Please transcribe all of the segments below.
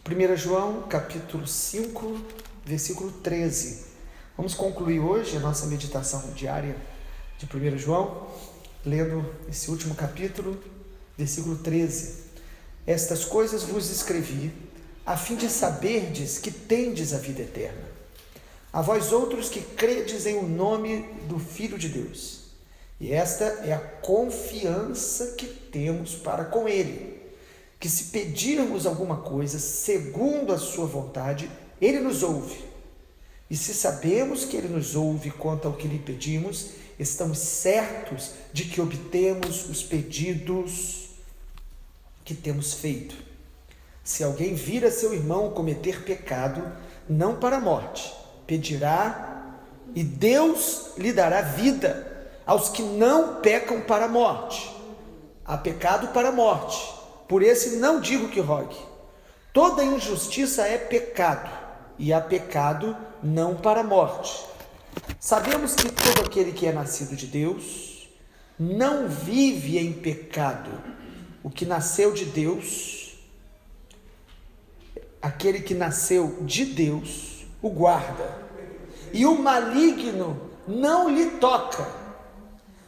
1 João, capítulo 5, versículo 13. Vamos concluir hoje a nossa meditação diária de 1 João, lendo esse último capítulo, versículo 13. Estas coisas vos escrevi, a fim de saberdes que tendes a vida eterna. A vós outros que credes em o nome do Filho de Deus. E esta é a confiança que temos para com Ele, que se pedirmos alguma coisa segundo a sua vontade, Ele nos ouve. E se sabemos que Ele nos ouve quanto ao que lhe pedimos, estamos certos de que obtemos os pedidos que temos feito. Se alguém vir a seu irmão cometer pecado, não para a morte, pedirá e Deus lhe dará vida aos que não pecam para a morte. Há pecado para a morte, por esse não digo que rogue. Toda injustiça é pecado, e há pecado não para a morte. Sabemos que todo aquele que é nascido de Deus não vive em pecado. O que nasceu de Deus, aquele que nasceu de Deus, o guarda, e o maligno não lhe toca.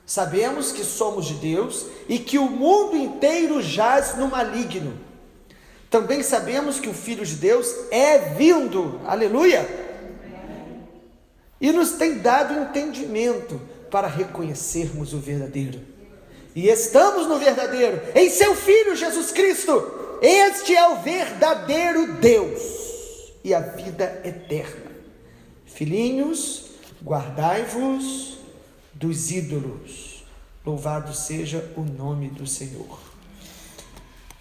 Sabemos que somos de Deus e que o mundo inteiro jaz no maligno. Também sabemos que o Filho de Deus é vindo, aleluia, e nos tem dado entendimento para reconhecermos o verdadeiro. E estamos no verdadeiro, em seu Filho Jesus Cristo. Este é o verdadeiro Deus e a vida eterna. Filhinhos, guardai-vos dos ídolos. Louvado seja o nome do Senhor.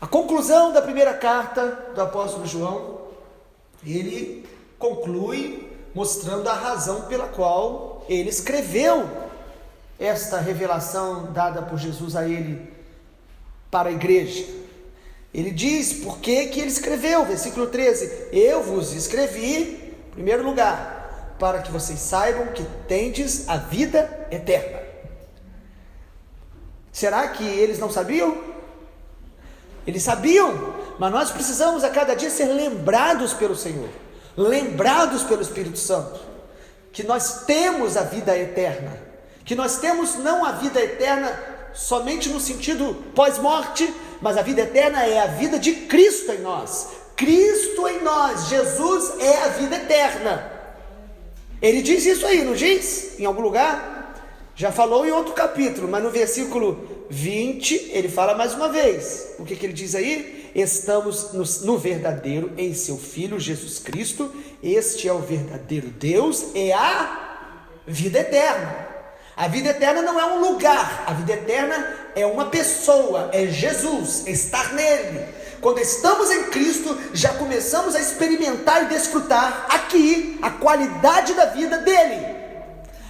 A conclusão da primeira carta do apóstolo João, ele conclui mostrando a razão pela qual ele escreveu esta revelação dada por Jesus a ele para a igreja. Ele diz por que ele escreveu, versículo 13: eu vos escrevi, em primeiro lugar, para que vocês saibam que tendes a vida eterna. Será que eles não sabiam? Eles sabiam, mas nós precisamos a cada dia ser lembrados pelo Senhor, lembrados pelo Espírito Santo, que nós temos a vida eterna, que nós temos não a vida eterna somente no sentido pós-morte, mas a vida eterna é a vida de Cristo em nós. Cristo em nós, Jesus é a vida eterna. Ele diz isso aí, não diz? Em algum lugar? Já falou em outro capítulo, mas no versículo 20, ele fala mais uma vez. O que ele diz aí? Estamos no verdadeiro, em seu Filho Jesus Cristo. Este é o verdadeiro Deus e a vida eterna. A vida eterna não é um lugar, a vida eterna é uma pessoa, é Jesus, é estar nele. Quando estamos em Cristo, já começamos a experimentar e desfrutar aqui a qualidade da vida dele,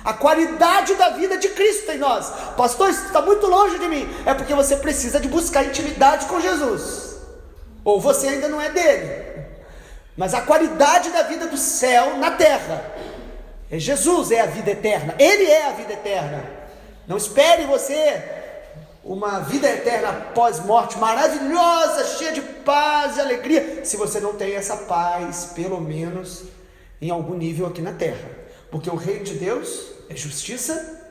a qualidade da vida de Cristo em nós. Pastor, isso está muito longe de mim. É porque você precisa de buscar intimidade com Jesus, ou você ainda não é dele. Mas a qualidade da vida do céu na terra é Jesus, é a vida eterna. Ele é a vida eterna. Não espere você uma vida eterna pós-morte, maravilhosa, cheia de paz e alegria, se você não tem essa paz, pelo menos em algum nível aqui na terra. Porque o reino de Deus é justiça,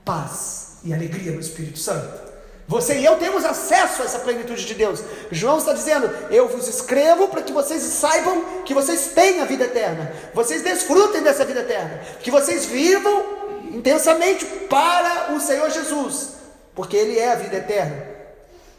paz e alegria no Espírito Santo. Você e eu temos acesso a essa plenitude de Deus. João está dizendo: eu vos escrevo para que vocês saibam que vocês têm a vida eterna, vocês desfrutem dessa vida eterna, que vocês vivam intensamente para o Senhor Jesus, porque Ele é a vida eterna.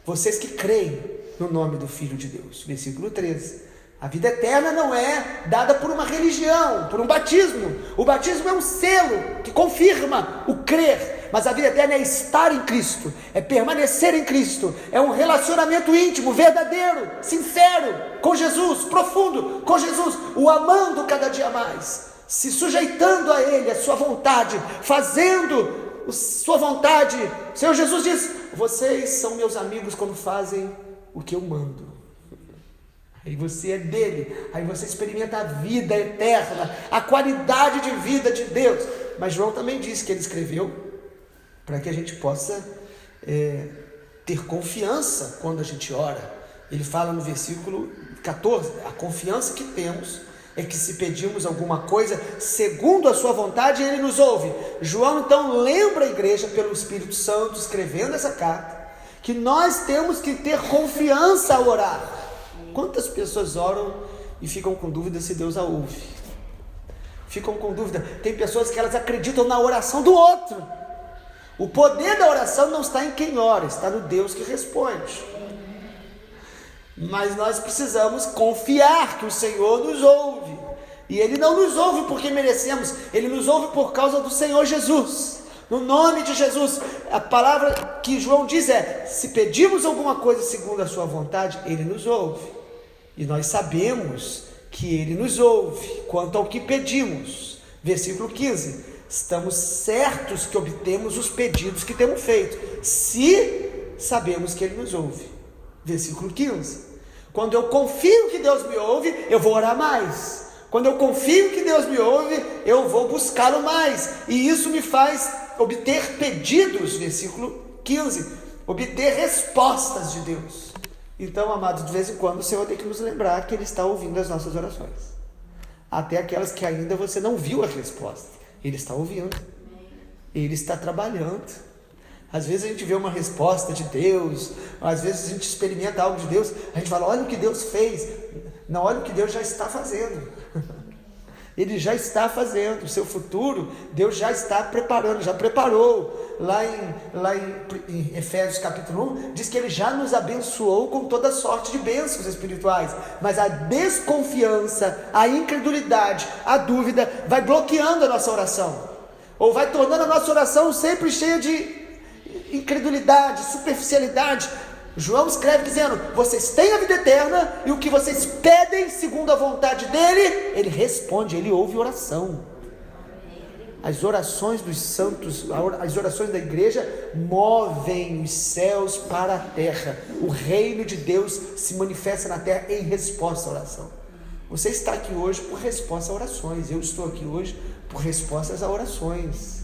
Vocês que creem no nome do Filho de Deus. Versículo 13. A vida eterna não é dada por uma religião, por um batismo. O batismo é um selo que confirma o crer. Mas a vida eterna é estar em Cristo, é permanecer em Cristo, é um relacionamento íntimo, verdadeiro, sincero, com Jesus, profundo, com Jesus, o amando cada dia mais, se sujeitando a Ele, a sua vontade, fazendo sua vontade. O Senhor Jesus diz: vocês são meus amigos quando fazem o que eu mando. Aí você é dele, aí você experimenta a vida eterna, a qualidade de vida de Deus. Mas João também disse que ele escreveu para que a gente possa ter confiança quando a gente ora. Ele fala no versículo 14, a confiança que temos é que se pedimos alguma coisa segundo a sua vontade, ele nos ouve. João então lembra a igreja pelo Espírito Santo, escrevendo essa carta, que nós temos que ter confiança ao orar. Quantas pessoas oram e ficam com dúvida se Deus a ouve? Ficam com dúvida. Tem pessoas que elas acreditam na oração do outro. O poder da oração não está em quem ora, está no Deus que responde. Mas nós precisamos confiar que o Senhor nos ouve. E Ele não nos ouve porque merecemos, Ele nos ouve por causa do Senhor Jesus. No nome de Jesus, a palavra que João diz é: se pedimos alguma coisa segundo a sua vontade, Ele nos ouve. E nós sabemos que Ele nos ouve quanto ao que pedimos. Versículo 15: estamos certos que obtemos os pedidos que temos feito, se sabemos que Ele nos ouve. Versículo 15: quando eu confio que Deus me ouve, eu vou orar mais. Quando eu confio que Deus me ouve, eu vou buscá-lo mais. E isso me faz obter pedidos, versículo 15, obter respostas de Deus. Então, amados, de vez em quando o Senhor tem que nos lembrar que Ele está ouvindo as nossas orações. Até aquelas que ainda você não viu a resposta. Ele está ouvindo. Ele está trabalhando. Às vezes a gente vê uma resposta de Deus, às vezes a gente experimenta algo de Deus, a gente fala: olha o que Deus fez. Não, olha o que Deus já está fazendo. Ele já está fazendo. O seu futuro, Deus já está preparando, já preparou. Lá em Efésios capítulo 1, diz que Ele já nos abençoou com toda sorte de bênçãos espirituais. Mas a desconfiança, a incredulidade, a dúvida vai bloqueando a nossa oração, ou vai tornando a nossa oração sempre cheia de incredulidade, superficialidade. João escreve dizendo: vocês têm a vida eterna, e o que vocês pedem segundo a vontade dele, Ele responde, Ele ouve oração. As orações dos santos, as orações da igreja movem os céus para a terra. O reino de Deus se manifesta na terra em resposta à oração. Você está aqui hoje por resposta a orações. Eu estou aqui hoje por respostas a orações.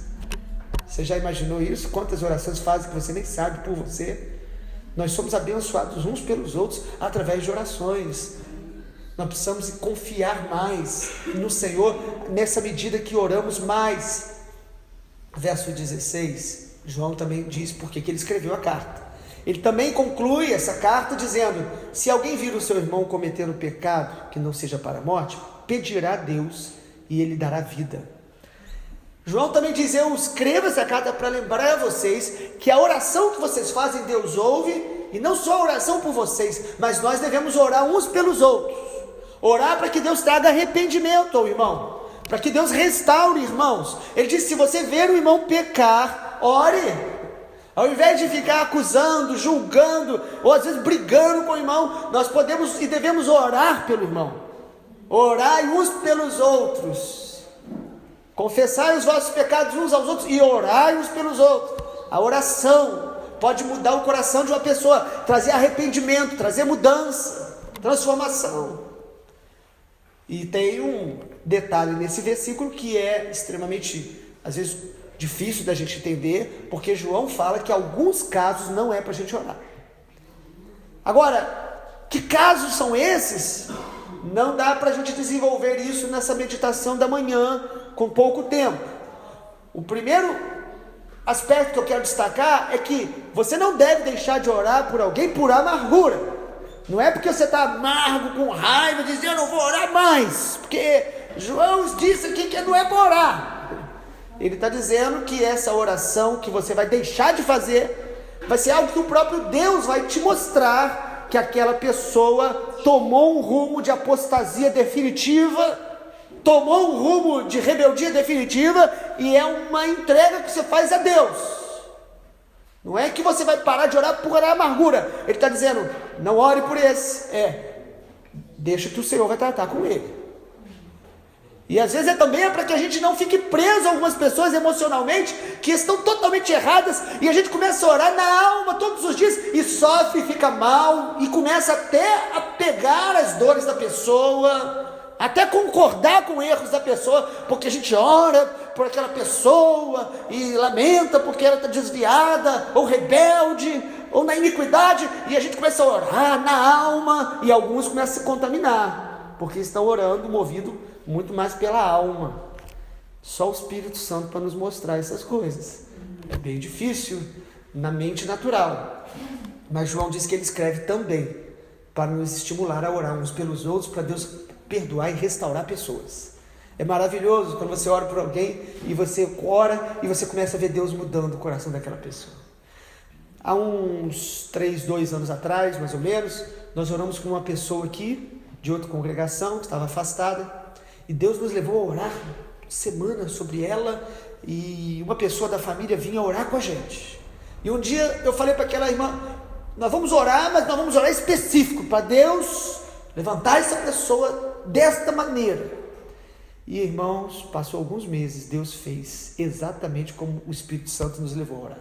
Você já imaginou isso? Quantas orações fazem que você nem sabe por você? Nós somos abençoados uns pelos outros através de orações. Nós precisamos confiar mais no Senhor nessa medida que oramos mais. Verso 16, João também diz por que ele escreveu a carta. Ele também conclui essa carta dizendo: se alguém vir o seu irmão cometer um pecado que não seja para a morte, pedirá a Deus e Ele dará vida. João também diz: eu escrevo essa carta para lembrar a vocês que a oração que vocês fazem, Deus ouve, e não só a oração por vocês, mas nós devemos orar uns pelos outros. Orar para que Deus traga arrependimento ao irmão, para que Deus restaure irmãos. Ele diz: se você ver o irmão pecar, ore. Ao invés de ficar acusando, julgando, ou às vezes brigando com o irmão, nós podemos e devemos orar pelo irmão. Orai uns pelos outros. Confessai os vossos pecados uns aos outros e orai uns pelos outros. A oração pode mudar o coração de uma pessoa, trazer arrependimento, trazer mudança, transformação. E tem um detalhe nesse versículo que é extremamente, às vezes, difícil da gente entender, porque João fala que alguns casos não é para a gente orar. Agora, que casos são esses? Não dá para a gente desenvolver isso nessa meditação da manhã, com pouco tempo. O primeiro aspecto que eu quero destacar é que você não deve deixar de orar por alguém por amargura. Não é porque você está amargo, com raiva, dizendo: eu não vou orar mais, porque João disse aqui que não é para orar. Ele está dizendo que essa oração que você vai deixar de fazer vai ser algo que o próprio Deus vai te mostrar que aquela pessoa tomou um rumo de apostasia definitiva, tomou um rumo de rebeldia definitiva, e é uma entrega que você faz a Deus. Não é que você vai parar de orar por amargura. Ele está dizendo: não ore por esse, deixa que o Senhor vai tratar com ele. E às vezes também é para que a gente não fique preso a algumas pessoas emocionalmente que estão totalmente erradas, e a gente começa a orar na alma todos os dias e sofre, fica mal, e começa até a pegar as dores da pessoa, até concordar com erros da pessoa, porque a gente ora por aquela pessoa e lamenta porque ela está desviada, ou rebelde, ou na iniquidade, e a gente começa a orar na alma, e alguns começam a se contaminar, porque estão orando movido muito mais pela alma. Só o Espírito Santo para nos mostrar essas coisas. É bem difícil na mente natural, mas João diz que ele escreve também para nos estimular a orar uns pelos outros, para Deus perdoar e restaurar pessoas. É maravilhoso quando você ora por alguém e você ora e você começa a ver Deus mudando o coração daquela pessoa. Há uns 2 anos atrás, mais ou menos, nós oramos com uma pessoa aqui, de outra congregação, que estava afastada, e Deus nos levou a orar semana sobre ela, e uma pessoa da família vinha orar com a gente. E um dia eu falei para aquela irmã, nós vamos orar, mas nós vamos orar específico, para Deus levantar essa pessoa desta maneira. E irmãos, passou alguns meses, Deus fez exatamente como o Espírito Santo nos levou a orar,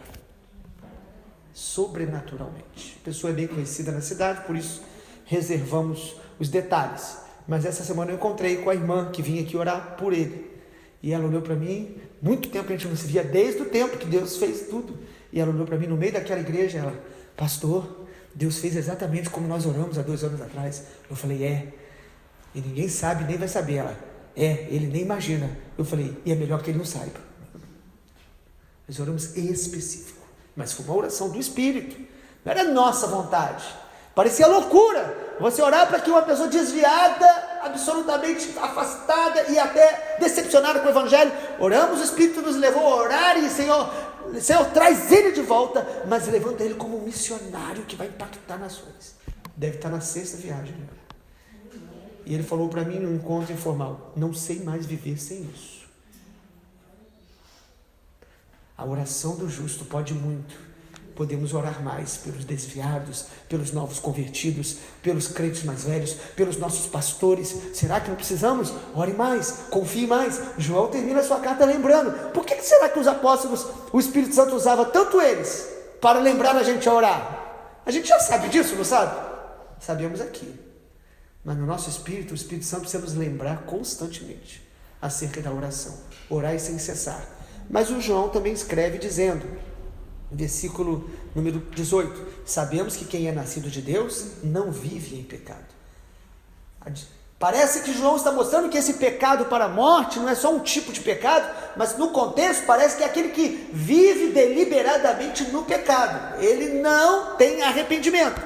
sobrenaturalmente. A pessoa é bem conhecida na cidade, por isso reservamos os detalhes, mas essa semana eu encontrei com a irmã que vinha aqui orar por ele, e ela olhou para mim, muito tempo a gente não se via, desde o tempo que Deus fez tudo, e ela olhou para mim no meio daquela igreja, ela, pastor, Deus fez exatamente como nós oramos há 2 anos atrás. Eu falei, e ninguém sabe, nem vai saber. Ela, ele nem imagina. Eu falei, e é melhor que ele não saiba. Nós oramos específico, mas foi uma oração do Espírito, não era nossa vontade. Parecia loucura você orar para que uma pessoa desviada, absolutamente afastada e até decepcionada com o Evangelho, oramos, o Espírito nos levou a orar e Senhor, traz ele de volta, mas levanta ele como um missionário que vai impactar nações. Deve estar na 6ª viagem. E ele falou para mim num encontro informal, não sei mais viver sem isso. A oração do justo pode muito. Podemos orar mais pelos desviados, pelos novos convertidos, pelos crentes mais velhos, pelos nossos pastores. Será que não precisamos? Ore mais, confie mais. João termina a sua carta lembrando. Por que será que os apóstolos, o Espírito Santo usava tanto eles para lembrar a gente a orar? A gente já sabe disso, não sabe? Sabemos aqui. Mas no nosso espírito, o Espírito Santo precisa nos lembrar constantemente acerca da oração. Orai sem cessar. Mas o João também escreve dizendo, versículo número 18, sabemos que quem é nascido de Deus não vive em pecado. Parece que João está mostrando que esse pecado para a morte não é só um tipo de pecado, mas no contexto parece que é aquele que vive deliberadamente no pecado. Ele não tem arrependimento,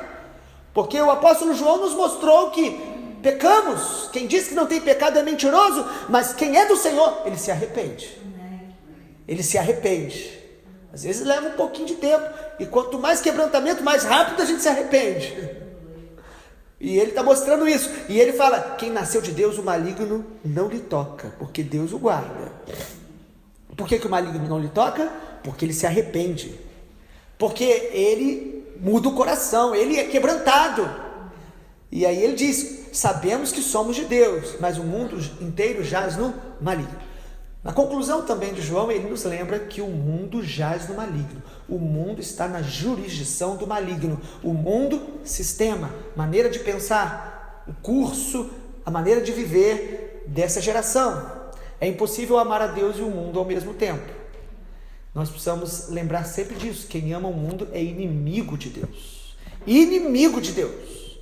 porque o apóstolo João nos mostrou que pecamos. Quem diz que não tem pecado é mentiroso, mas quem é do Senhor, ele se arrepende. Ele se arrepende. Às vezes leva um pouquinho de tempo, e quanto mais quebrantamento, mais rápido a gente se arrepende. E ele está mostrando isso, e ele fala, quem nasceu de Deus, o maligno não lhe toca, porque Deus o guarda. Por que o maligno não lhe toca? Porque ele se arrepende, porque ele muda o coração, ele é quebrantado. E aí ele diz, sabemos que somos de Deus, mas o mundo inteiro jaz no maligno. Na conclusão também de João, ele nos lembra que o mundo jaz no maligno. O mundo está na jurisdição do maligno. O mundo, sistema, maneira de pensar, o curso, a maneira de viver dessa geração. É impossível amar a Deus e o mundo ao mesmo tempo. Nós precisamos lembrar sempre disso. Quem ama o mundo é inimigo de Deus. Inimigo de Deus.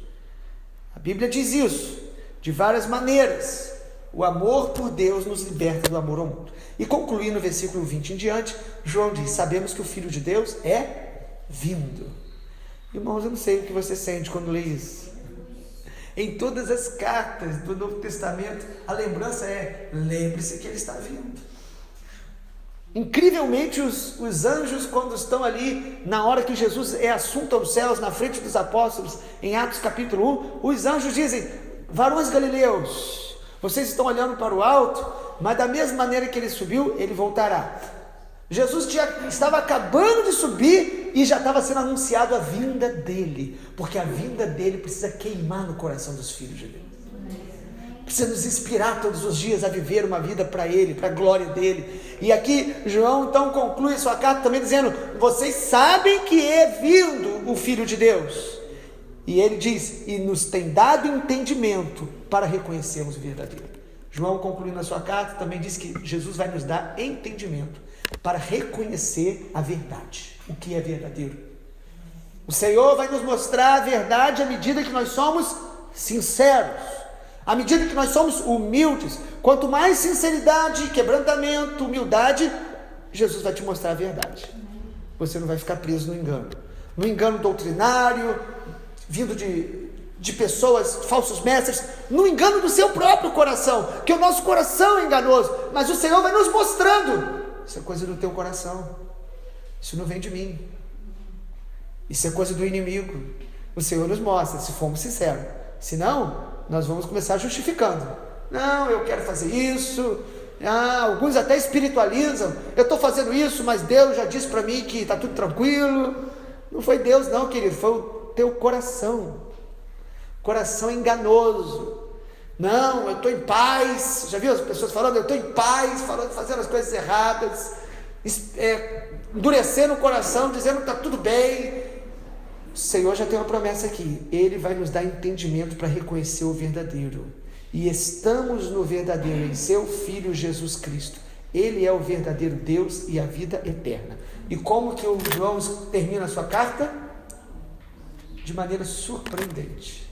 A Bíblia diz isso de várias maneiras. O amor por Deus nos liberta do amor ao mundo. E concluindo no versículo 20 em diante, João diz, sabemos que o Filho de Deus é vindo. Irmãos, eu não sei o que você sente quando lê isso. Em todas as cartas do Novo Testamento, a lembrança é, lembre-se que ele está vindo. Incrivelmente, os anjos, quando estão ali, na hora que Jesus é assunto aos céus, na frente dos apóstolos, em Atos capítulo 1, os anjos dizem, varões galileus, vocês estão olhando para o alto, mas da mesma maneira que ele subiu, ele voltará. Jesus estava acabando de subir e já estava sendo anunciado a vinda dele, porque a vinda dele precisa queimar no coração dos filhos de Deus. Precisa nos inspirar todos os dias a viver uma vida para ele, para a glória dele. E aqui João então conclui sua carta também dizendo, vocês sabem que é vindo o Filho de Deus. E ele diz, e nos tem dado entendimento para reconhecermos o verdadeiro. João, concluindo a sua carta, também diz que Jesus vai nos dar entendimento para reconhecer a verdade, o que é verdadeiro. O Senhor vai nos mostrar a verdade à medida que nós somos sinceros, à medida que nós somos humildes. Quanto mais sinceridade, quebrantamento, humildade, Jesus vai te mostrar a verdade. Você não vai ficar preso no engano doutrinário, vindo de pessoas, falsos mestres, no engano do seu próprio coração, que o nosso coração é enganoso, mas o Senhor vai nos mostrando, isso é coisa do teu coração, isso não vem de mim, isso é coisa do inimigo. O Senhor nos mostra, se formos sinceros. Senão, nós vamos começar justificando. Não, eu quero fazer isso. Alguns até espiritualizam. Eu estou fazendo isso, mas Deus já disse para mim que está tudo tranquilo. Não foi Deus não, querido, foi o teu coração. Coração enganoso. Não, eu estou em paz. Já viu as pessoas falando, eu estou em paz, fazendo as coisas erradas, endurecendo o coração, dizendo que está tudo bem. O Senhor já tem uma promessa aqui, Ele vai nos dar entendimento para reconhecer o verdadeiro, e estamos no verdadeiro, em seu Filho Jesus Cristo. Ele é o verdadeiro Deus e a vida eterna. E como que o João termina a sua carta? De maneira surpreendente.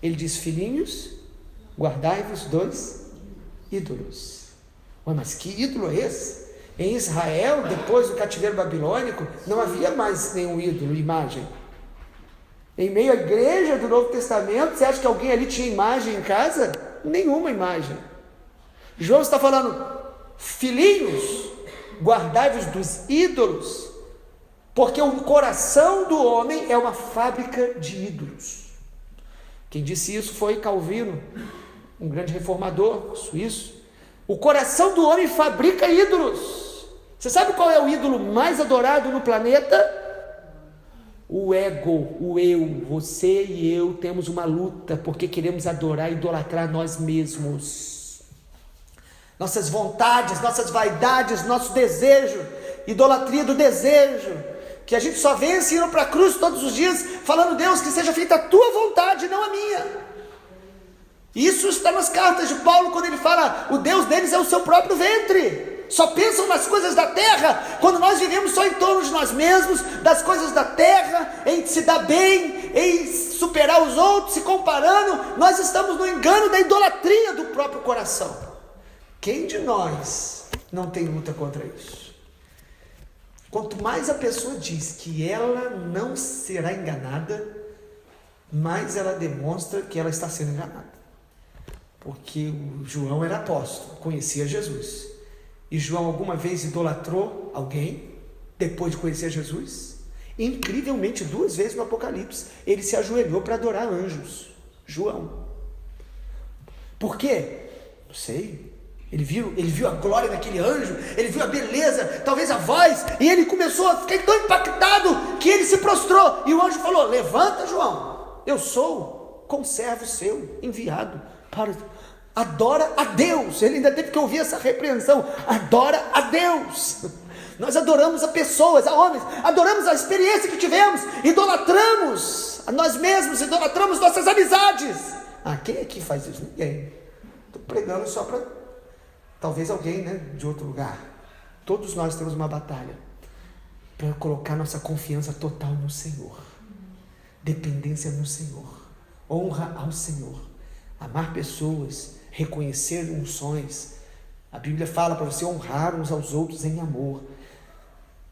Ele diz, filhinhos, guardai-vos dos ídolos. Mas que ídolo é esse? Em Israel, depois do cativeiro babilônico, não havia mais nenhum ídolo, imagem. Em meio à igreja do Novo Testamento, você acha que alguém ali tinha imagem em casa? Nenhuma imagem. João está falando, filhinhos, guardai-vos dos ídolos, porque o coração do homem é uma fábrica de ídolos. Quem disse isso foi Calvino, um grande reformador suíço. O coração do homem fabrica ídolos. Você sabe qual é o ídolo mais adorado no planeta? O ego, o eu. Você e eu temos uma luta porque queremos adorar e idolatrar nós mesmos. Nossas vontades, nossas vaidades, nosso desejo, idolatria do desejo, que a gente só vence indo para a cruz todos os dias, falando, Deus, que seja feita a tua vontade, não a minha. Isso está nas cartas de Paulo, quando ele fala, o Deus deles é o seu próprio ventre. Só pensam nas coisas da terra, quando nós vivemos só em torno de nós mesmos, das coisas da terra, em se dar bem, em superar os outros, se comparando, nós estamos no engano da idolatria do próprio coração. Quem de nós não tem luta contra isso? Quanto mais a pessoa diz que ela não será enganada, mais ela demonstra que ela está sendo enganada. Porque o João era apóstolo, conhecia Jesus. E João alguma vez idolatrou alguém depois de conhecer Jesus? Incrivelmente, 2 vezes no Apocalipse, ele se ajoelhou para adorar anjos. João. Por quê? Não sei. Ele viu a glória daquele anjo, ele viu a beleza, talvez a voz, e ele começou a ficar tão impactado que ele se prostrou. E o anjo falou, levanta, João, eu sou conservo seu, enviado para... Adora a Deus. Ele ainda teve que ouvir essa repreensão. Adora a Deus. Nós adoramos a pessoas, a homens, adoramos a experiência que tivemos, idolatramos a nós mesmos, idolatramos nossas amizades. Quem aqui faz isso? Ninguém. Estou pregando só para talvez alguém, né, de outro lugar. Todos nós temos uma batalha para colocar nossa confiança total no Senhor, dependência no Senhor, honra ao Senhor, amar pessoas, reconhecer unções. A Bíblia fala para você honrar uns aos outros em amor,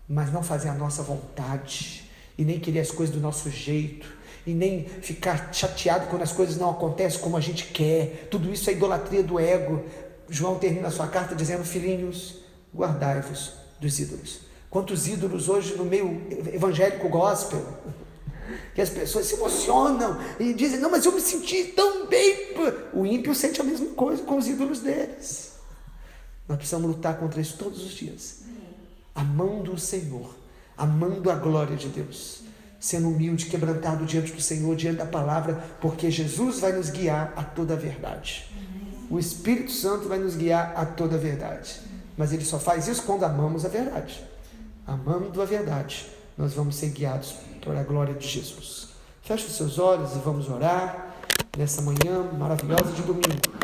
mas não fazer a nossa vontade, e nem querer as coisas do nosso jeito, e nem ficar chateado quando as coisas não acontecem como a gente quer. Tudo isso é idolatria do ego. João termina a sua carta dizendo, filhinhos, guardai-vos dos ídolos. Quantos ídolos hoje no meio evangélico gospel, que as pessoas se emocionam e dizem, não, mas eu me senti tão bem. O ímpio sente a mesma coisa com os ídolos deles. Nós precisamos lutar contra isso todos os dias, amando o Senhor, amando a glória de Deus, sendo humilde, quebrantado diante do Senhor, diante da palavra, porque Jesus vai nos guiar a toda a verdade. O Espírito Santo vai nos guiar a toda a verdade, mas Ele só faz isso quando amamos a verdade. Amando a verdade, nós vamos ser guiados por a glória de Jesus. Feche os seus olhos e vamos orar nessa manhã maravilhosa de domingo.